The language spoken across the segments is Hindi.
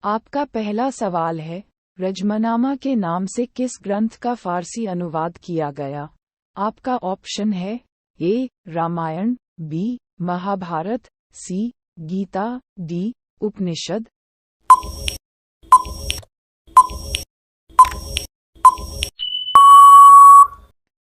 आपका पहला सवाल है, रजमनामा के नाम से किस ग्रंथ का फारसी अनुवाद किया गया? आपका ऑप्शन है ए. रामायण, बी. महाभारत, सी. गीता, डी. उपनिषद।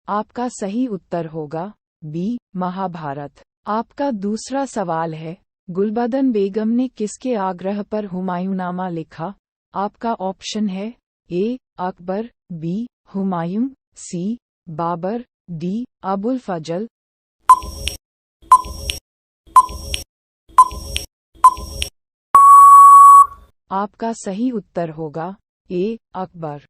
आपका सही उत्तर होगा बी. महाभारत। आपका दूसरा सवाल है, गुलबदन बेगम ने किसके आग्रह पर हुमायूंनामा लिखा? आपका ऑप्शन है ए. अकबर, बी. हुमायूं, सी. बाबर, डी. अबुल फजल। आपका सही उत्तर होगा ए. अकबर।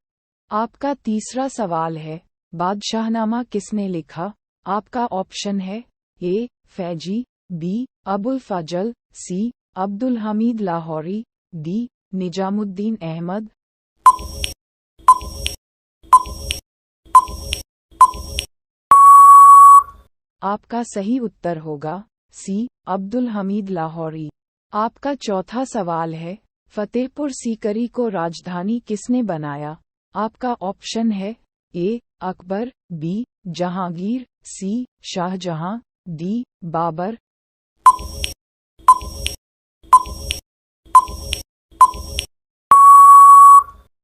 आपका तीसरा सवाल है, बादशाहनामा किसने लिखा? आपका ऑप्शन है ए. फैजी, बी. अबुल फजल, सी. अब्दुल हमीद लाहौरी, डी. निजामुद्दीन अहमद। आपका सही उत्तर होगा सी. अब्दुल हमीद लाहौरी। आपका चौथा सवाल है, फतेहपुर सीकरी को राजधानी किसने बनाया? आपका ऑप्शन है ए. अकबर, बी. जहांगीर, सी. शाहजहां, डी. बाबर।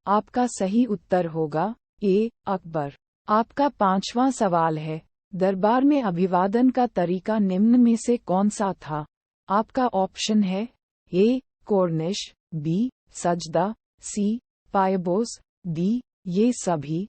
आपका सही उत्तर होगा ए. अकबर। आपका पांचवा सवाल है, दरबार में अभिवादन का तरीका निम्न में से कौन सा था? आपका ऑप्शन है ए. Cornish, B. सजदा, सी. पायबोस, डी. ये सभी।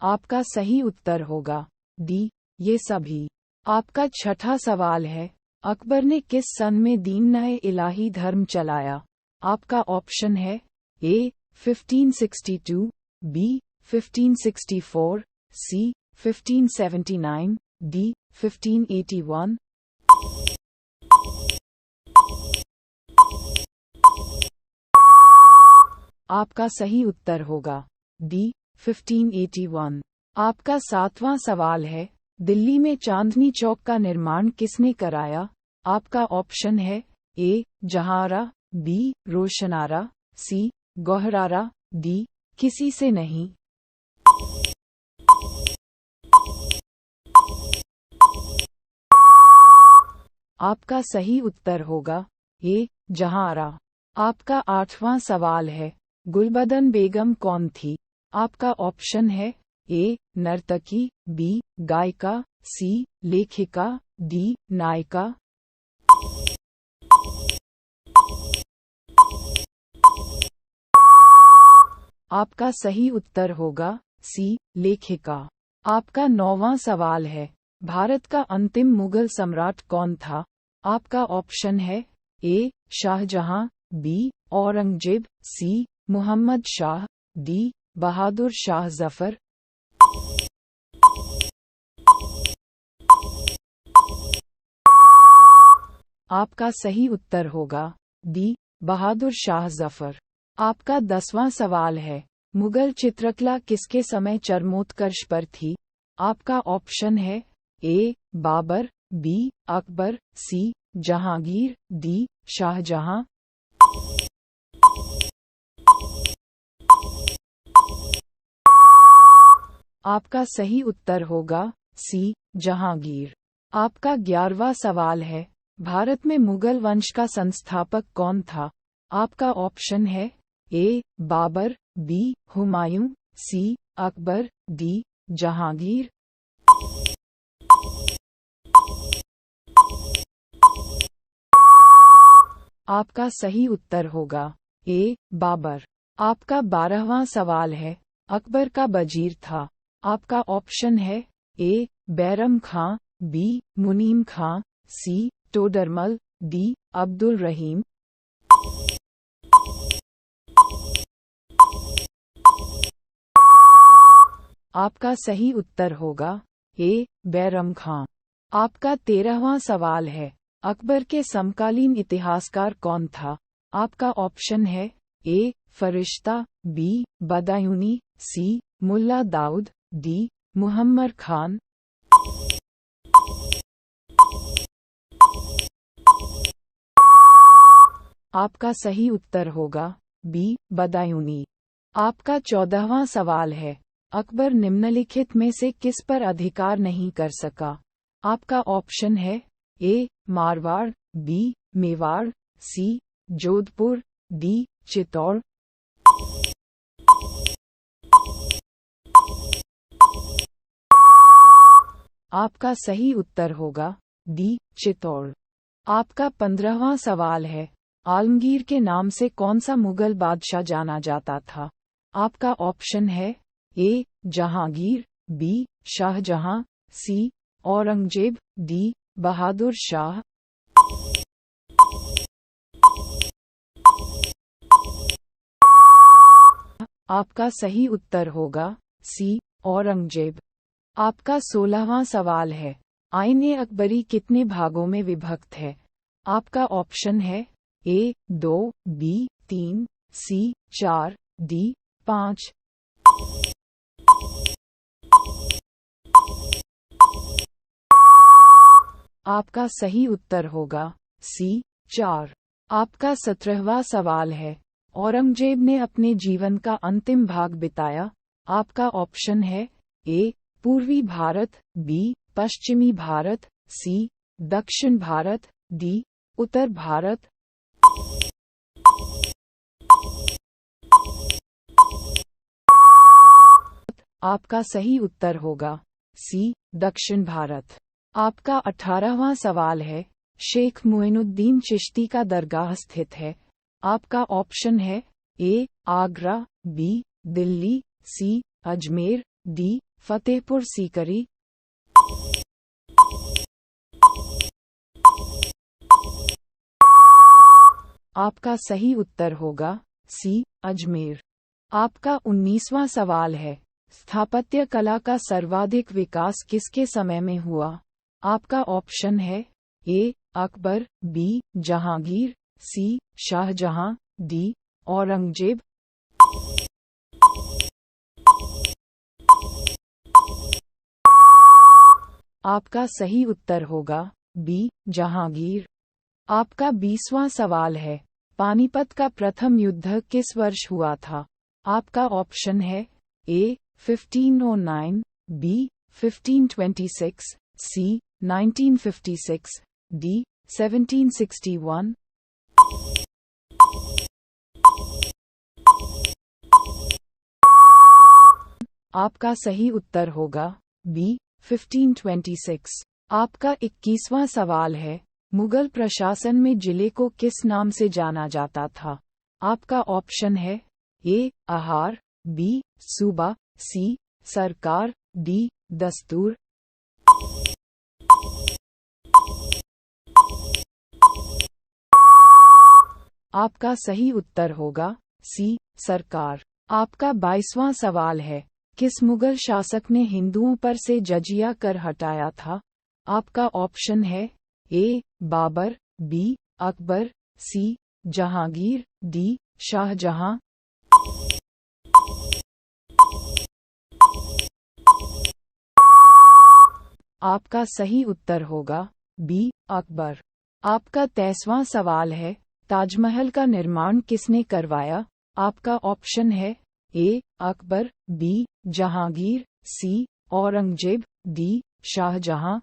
आपका सही उत्तर होगा डी. ये सभी। आपका छठा सवाल है, अकबर ने किस सन में दीन-ए इलाही धर्म चलाया? आपका ऑप्शन है ए. 1562, बी. 1564, सी. 1579, डी. 1581। आपका सही उत्तर होगा डी. 1581। आपका सातवां सवाल है, दिल्ली में चांदनी चौक का निर्माण किसने कराया? आपका ऑप्शन है ए. जहांआरा, बी. रोशनारा, सी. गौहरारा, डी. किसी से नहीं। आपका सही उत्तर होगा ए. जहांआरा। आपका आठवां सवाल है, गुलबदन बेगम कौन थी? आपका ऑप्शन है ए. नर्तकी, बी. गायिका, सी. लेखिका, डी. नायिका। आपका सही उत्तर होगा सी. लेखिका। आपका नौवां सवाल है, भारत का अंतिम मुगल सम्राट कौन था? आपका ऑप्शन है ए. शाहजहां, बी. औरंगजेब, सी. मुहम्मद शाह, डी. बहादुर शाह जफर। आपका सही उत्तर होगा डी. बहादुर शाह जफर। आपका 10वां सवाल है, मुगल चित्रकला किसके समय चरमोत्कर्ष पर थी? आपका ऑप्शन है ए. बाबर, बी. अकबर, सी. जहांगीर, डी. शाहजहां। आपका सही उत्तर होगा सी. जहांगीर। आपका 11वां सवाल है, भारत में मुगल वंश का संस्थापक कौन था? आपका ऑप्शन है ए. बाबर, बी. हुमायूं, सी. अकबर, डी. जहांगीर। आपका सही उत्तर होगा ए. बाबर। आपका 12वां सवाल है, अकबर का वजीर था? आपका ऑप्शन है ए. बैरम खां, बी. मुनीम खां, सी. टोडरमल, डी. अब्दुल रहीम। आपका सही उत्तर होगा ए. बैरम खां। आपका 13वां सवाल है, अकबर के समकालीन इतिहासकार कौन था? आपका ऑप्शन है ए. फरिश्ता, बी. बदायूनी, सी. मुल्ला दाऊद, डी. मुहम्मद खान। आपका सही उत्तर होगा बी, बदायूनी। आपका 14वां सवाल है, अकबर निम्नलिखित में से किस पर अधिकार नहीं कर सका? आपका ऑप्शन है ए, मारवाड़, बी, मेवाड़, सी, जोधपुर, डी, चित्तौड़। आपका सही उत्तर होगा डी, चित्तौड़। आपका 15वां सवाल है, आलमगीर के नाम से कौन सा मुगल बादशाह जाना जाता था? आपका ऑप्शन है ए, जहांगीर, बी, शाहजहां, सी, औरंगजेब, डी, बहादुर शाह। आपका सही उत्तर होगा सी, औरंगजेब। आपका 16वां सवाल है, आईने अकबरी कितने भागों में विभक्त है? आपका ऑप्शन है ए, 2, बी, 3, सी, 4, डी, 5। आपका सही उत्तर होगा सी, 4। आपका 17वां सवाल है, औरंगजेब ने अपने जीवन का अंतिम भाग बिताया। आपका ऑप्शन है ए, पूर्वी भारत, बी, पश्चिमी भारत, सी, दक्षिण भारत, डी, उत्तर भारत। आपका सही उत्तर होगा सी, दक्षिण भारत। आपका 18वां सवाल है, शेख मुइनुद्दीन चिश्ती का दरगाह स्थित है। आपका ऑप्शन है ए, आगरा, बी, दिल्ली, सी, अजमेर, डी, फतेहपुर सीकरी। आपका सही उत्तर होगा सी, अजमेर। आपका 19वां सवाल है, स्थापत्य कला का सर्वाधिक विकास किसके समय में हुआ? आपका ऑप्शन है ए, अकबर, बी, जहांगीर, सी, शाहजहां, डी, औरंगजेब। आपका सही उत्तर होगा बी, जहांगीर। आपका 20वां सवाल है, पानीपत का प्रथम युद्ध किस वर्ष हुआ था? आपका ऑप्शन है ए, 1509, बी, 1526, सी, 1956, डी, 1761। आपका सही उत्तर होगा बी, 1526। आपका 21वां सवाल है, मुगल प्रशासन में जिले को किस नाम से जाना जाता था? आपका ऑप्शन है ए, आहार, बी, सूबा, सी, सरकार, डी, दस्तूर। आपका सही उत्तर होगा सी, सरकार। आपका 22वां सवाल है, किस मुगल शासक ने हिंदुओं पर से जजिया कर हटाया था? आपका ऑप्शन है ए, बाबर, बी, अकबर, सी, जहांगीर, डी, शाहजहां। आपका सही उत्तर होगा बी, अकबर। आपका 23वां सवाल है, ताजमहल का निर्माण किसने करवाया? आपका ऑप्शन है ए, अकबर, बी, जहांगीर, सी, औरंगजेब, डी, शाहजहां।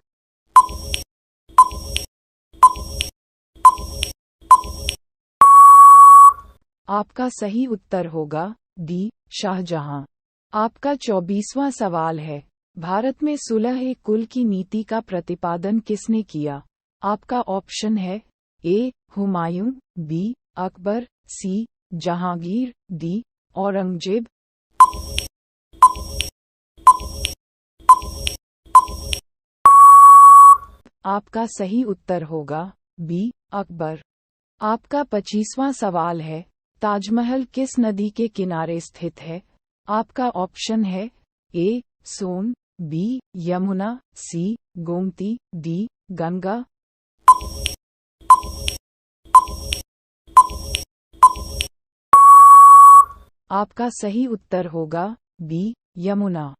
आपका सही उत्तर होगा डी, शाहजहां। आपका 24वां सवाल है, भारत में सुलह-ए-कुल की नीति का प्रतिपादन किसने किया? आपका ऑप्शन है ए, हुमायूं, बी, अकबर, सी, जहांगीर, डी, औरंगजेब। आपका सही उत्तर होगा बी, अकबर। आपका 25वां सवाल है, ताजमहल किस नदी के किनारे स्थित है? आपका ऑप्शन है ए, सोन, बी, यमुना, सी, गोमती, डी, गंगा। आपका सही उत्तर होगा बी, यमुना।